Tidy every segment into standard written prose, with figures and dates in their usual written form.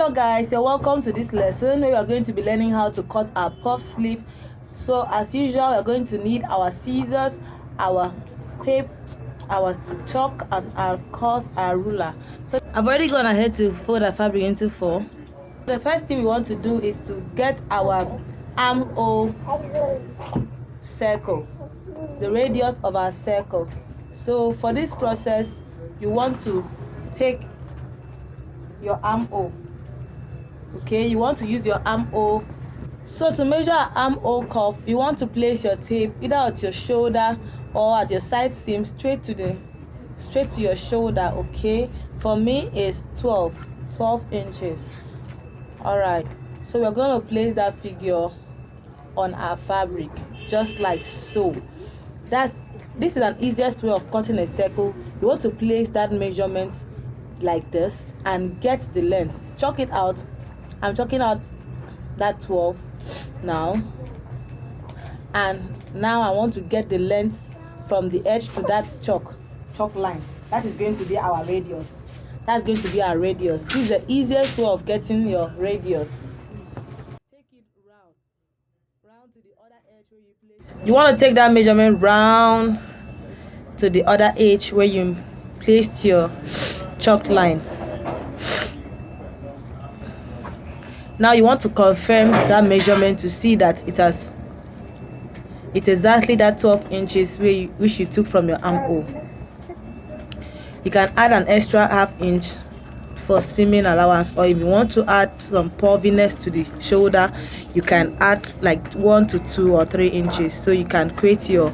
Hello guys, you're welcome to this lesson where we are going to be learning how to cut our puff sleeve. So as usual, we're going to need our scissors, our tape, our chalk, and of course our ruler. So I've already gone ahead to fold our fabric into 4. The first thing we want to do is to get our armhole circle, the radius of our circle. So for this process, you want to take your armhole. Okay, you want to use your armhole. So to measure an armhole cuff, you want to place your tape either at your shoulder or at your side seam straight to your shoulder. Okay, for me it's 12 inches. All right, so we're going to place that figure on our fabric just like so. This is an easiest way of cutting a circle. You want to place that measurement like this and get the length. Chalk it out. I'm chalking out that 12 now, and now I want to get the length from the edge to that chalk line. That is going to be our radius. That's going to be our radius. This is the easiest way of getting your radius. Take it round to the other edge where you place. You want to take that measurement round to the other edge where you placed your chalk line. Now you want to confirm that measurement to see that it's exactly that 12 inches which you took from your armhole. You can add an extra ½ inch for seaming allowance, or if you want to add some puffiness to the shoulder, you can add like 1 to 2 or 3 inches so you can create your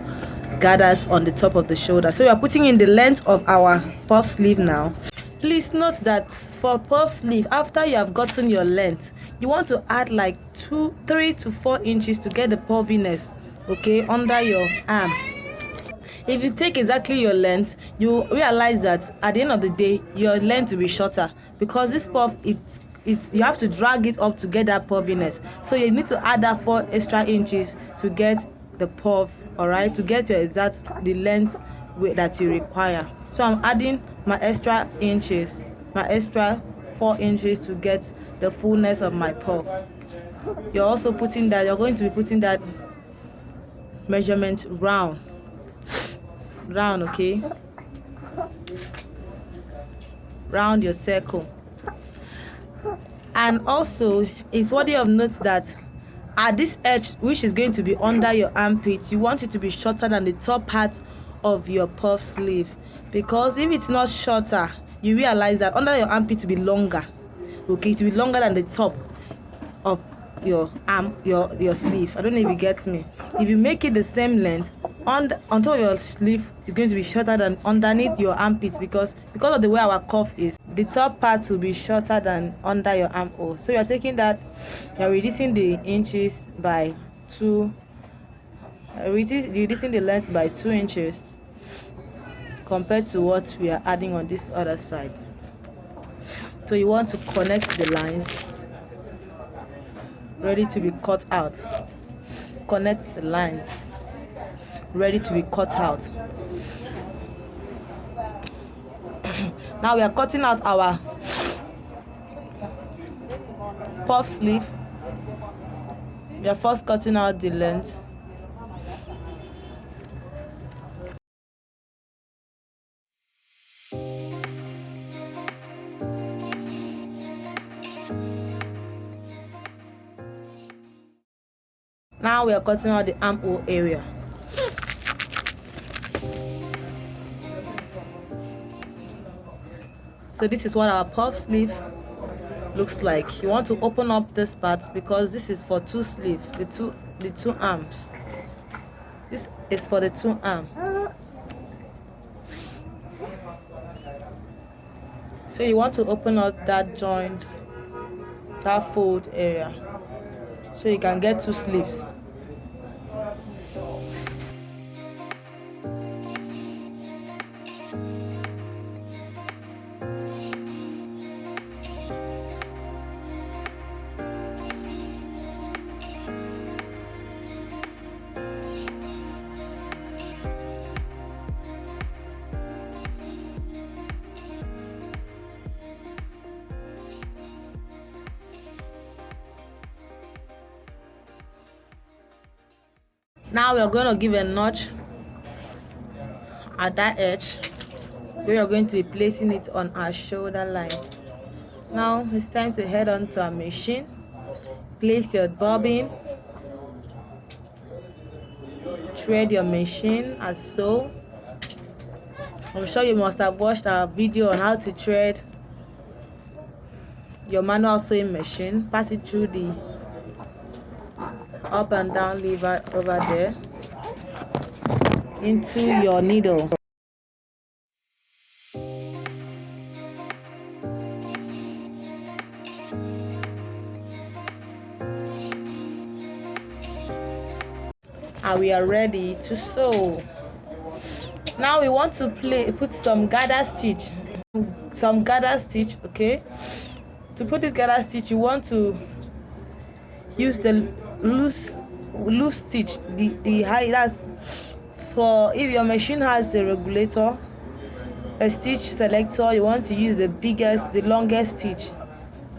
gathers on the top of the shoulder. So we are putting in the length of our puff sleeve now. Please note that for puff sleeve, after you have gotten your length, you want to add like 3 to 4 inches to get the puffiness, okay, under your arm. If you take exactly your length, you realize that at the end of the day, your length will be shorter because this puff, you have to drag it up to get that puffiness. So you need to add that 4 extra inches to get the puff, all right, to get the length that you require. So I'm adding my extra 4 inches to get the fullness of my puff. You're going to be putting that measurement round, okay, round your circle. And also it's worthy of note that at this edge, which is going to be under your armpit, you want it to be shorter than the top part of your puff sleeve, because if it's not shorter, you realize that under your armpit to be longer, okay, to be longer than the top of your arm, your sleeve. I don't know if you get me. If you make it the same length, on top of your sleeve is going to be shorter than underneath your armpit, because of the way our cuff is, the top part will be shorter than under your armhole. So you're taking that, you're reducing the inches by 2, reducing the length by 2 inches compared to what we are adding on this other side. So you want to connect the lines ready to be cut out. Connect the lines ready to be cut out. Now we are cutting out our puff sleeve. We are first cutting out the length. Now we are cutting out the armhole area. So this is what our puff sleeve looks like. You want to open up this part because this is for 2 sleeves, the two arms. This is for the 2 arms. So you want to open up that joint, that fold area, so you can get 2 sleeves. Now we are going to give a notch at that edge. We are going to be placing it on our shoulder line. Now it's time to head on to our machine. Place your bobbin, thread your machine as so. I'm sure you must have watched our video on how to thread your manual sewing machine. Pass it through the up and down lever over there into your needle. And we are ready to sew. Now we want to put some gather stitch. Okay, to put this gather stitch, you want to use the loose stitch, the high. That's for if your machine has a regulator, a stitch selector, you want to use the longest stitch.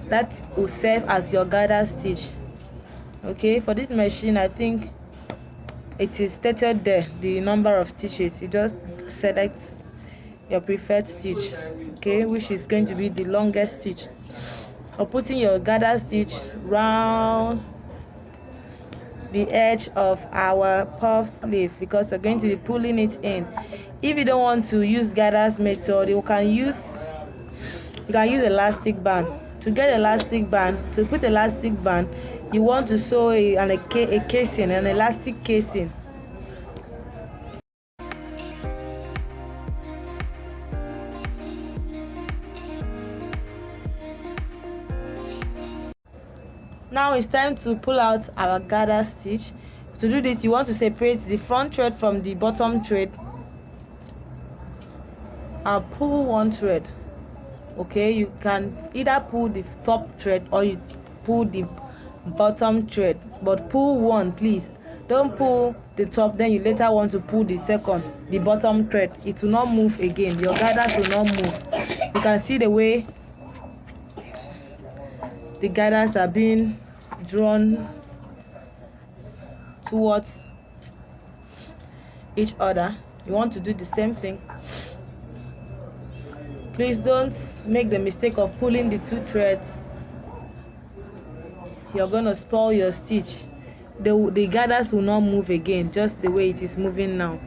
That will serve as your gather stitch. Okay, for this machine, I think it is stated there the number of stitches. You just select your preferred stitch, okay, which is going to be the longest stitch. Or putting your gather stitch round the edge of our puff sleeve, because we're going to be pulling it in. If you don't want to use gather's method, you can use elastic band. To put elastic band, you want to sew a casing, an elastic casing. Now it's time to pull out our gather stitch. To do this, you want to separate the front thread from the bottom thread and pull one thread. Okay, you can either pull the top thread or you pull the bottom thread, but pull one, please. Don't pull the top, then you later want to pull the bottom thread. It will not move again. Your gathers will not move. You can see the way the gathers are being drawn towards each other. You want to do the same thing. Please don't make the mistake of pulling the two threads. You're going to spoil your stitch. The gathers will not move again, just the way it is moving now.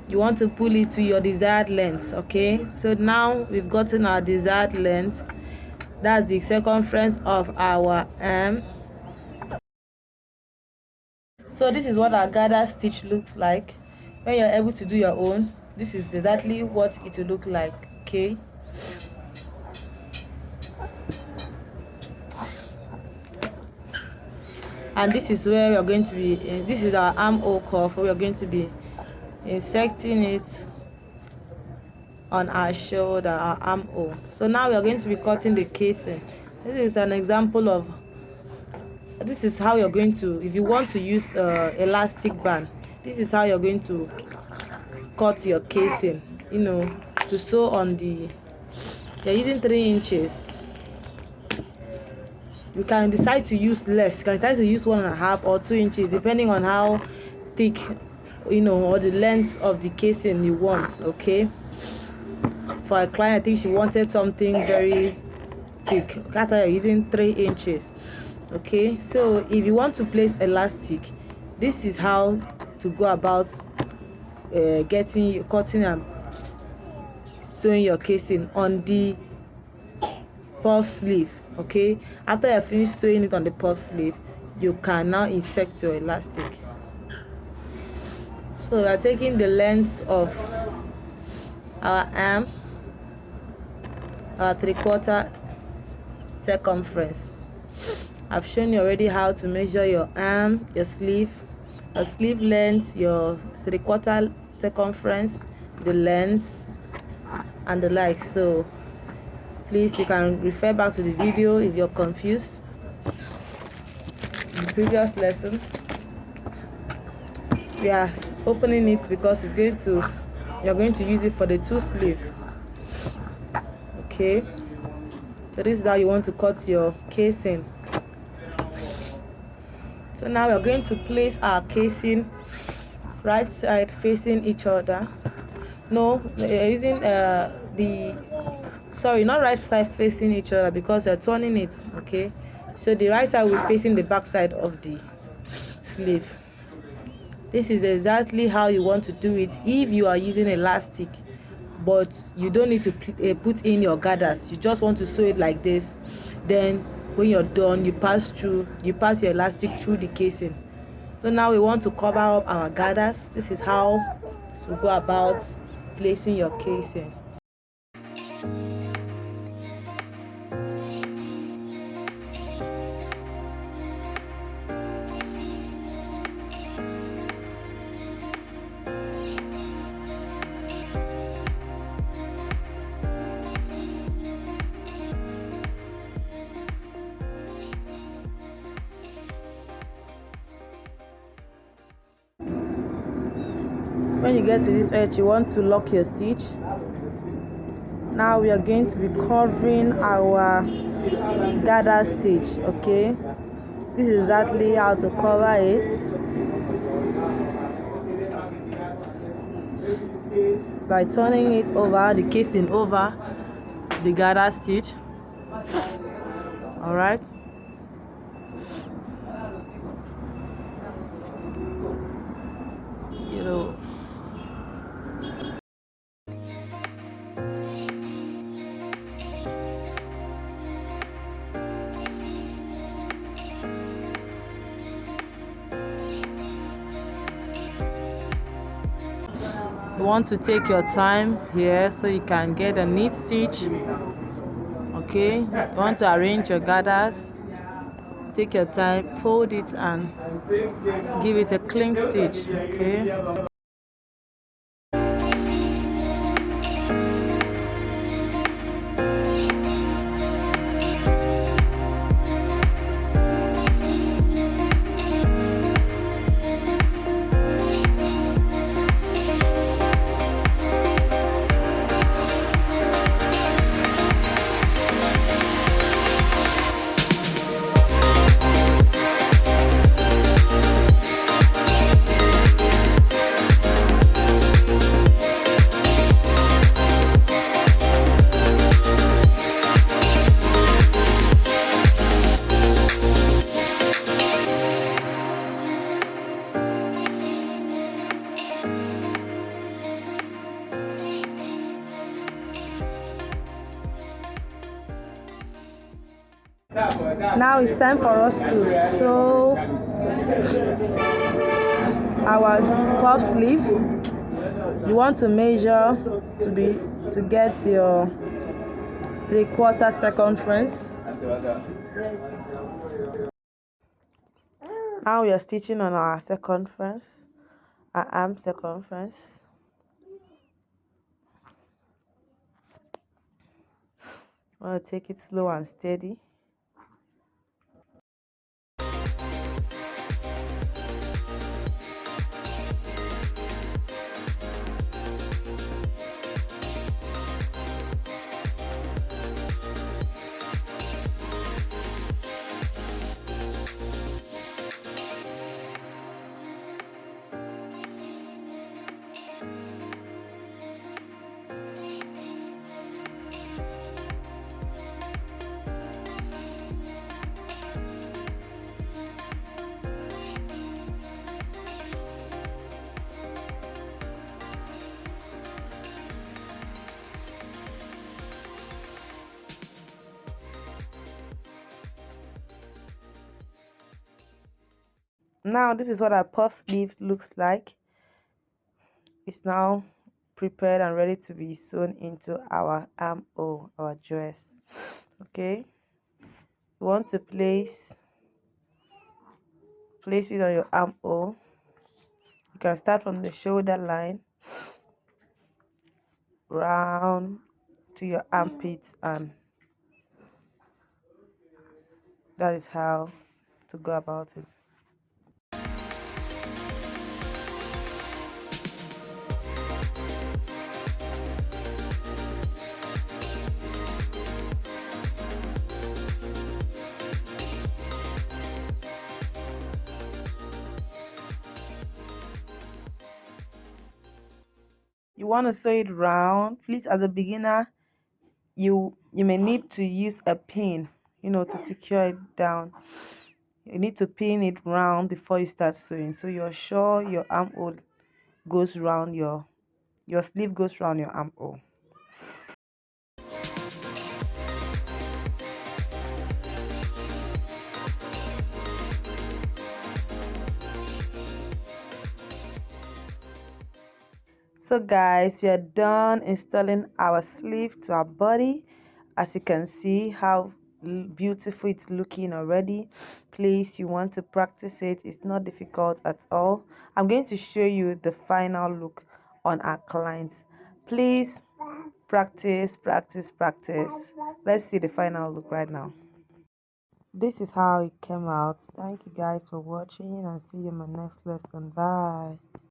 You want to pull it to your desired length. Okay, so now we've gotten our desired length. That's the circumference of our arm. So this is what our gather stitch looks like. When you're able to do your own, this is exactly what it will look like. Okay, and this is where we are going to be. This is our armhole cuff. We are going to be inserting it on our shoulder, our armhole. So now we are going to be cutting the casing. This is an example of. This is how you're going to, if you want to use elastic band, this is how you're going to cut your casing. You know, to sew on the. You're using 3 inches. You can decide to use less. You can decide to use 1.5 or 2 inches, depending on how thick, or the length of the casing you want. Okay. For a client, I think she wanted something very thick. That's why you're using 3 inches. Okay. So if you want to place elastic, this is how to go about cutting and sewing your casing on the puff sleeve. Okay, after you finish sewing it on the puff sleeve, you can now insert your elastic. So we are taking the length of our arm, our 3/4 circumference. I've shown you already how to measure your arm, your sleeve length, your 3/4 circumference, the length, and the like. So please, you can refer back to the video if you're confused. In the previous lesson, we are opening it because you're going to use it for the 2 sleeve. Okay, so this is how you want to cut your casing. So now we're going to place our casing right side facing each other. No, you're using not right side facing each other because you're turning it. Okay, so the right side will be facing the back side of the sleeve. This is exactly how you want to do it if you are using elastic, but you don't need to put in your gathers. You just want to sew it like this. Then when you're done, you pass your elastic through the casing. So now we want to cover up our gathers. This is how to go about placing your casing. When you get to this edge, you want to lock your stitch. Now we are going to be covering our gather stitch. Okay, this is exactly how to cover it. By turning it over, the casing over the gather stitch. All right. You want to take your time here so you can get a neat stitch. Okay, you want to arrange your gathers. Take your time, fold it and give it a clean stitch. Okay. Now it's time for us to sew our puff sleeve. You want to measure to get your 3/4 circumference. Now we are stitching on our circumference, our arm circumference. I want to take it slow and steady. Now this is what our puff sleeve looks like. It's now prepared and ready to be sewn into our armhole, our dress. Okay, you want to place it on your armhole. You can start from the shoulder line round to your armpit, and that is how to go about it. you want to sew it round. Please, as a beginner, you may need to use a pin, to secure it down. You need to pin it round before you start sewing, so you're sure your armhole goes round your sleeve goes round your armhole. So guys, we are done installing our sleeve to our body. As you can see how beautiful it's looking already. Please, you want to practice it. It's not difficult at all. I'm going to show you the final look on our clients. Please practice, practice, practice. Let's see the final look right now. This is how it came out. Thank you guys for watching, and see you in my next lesson. Bye.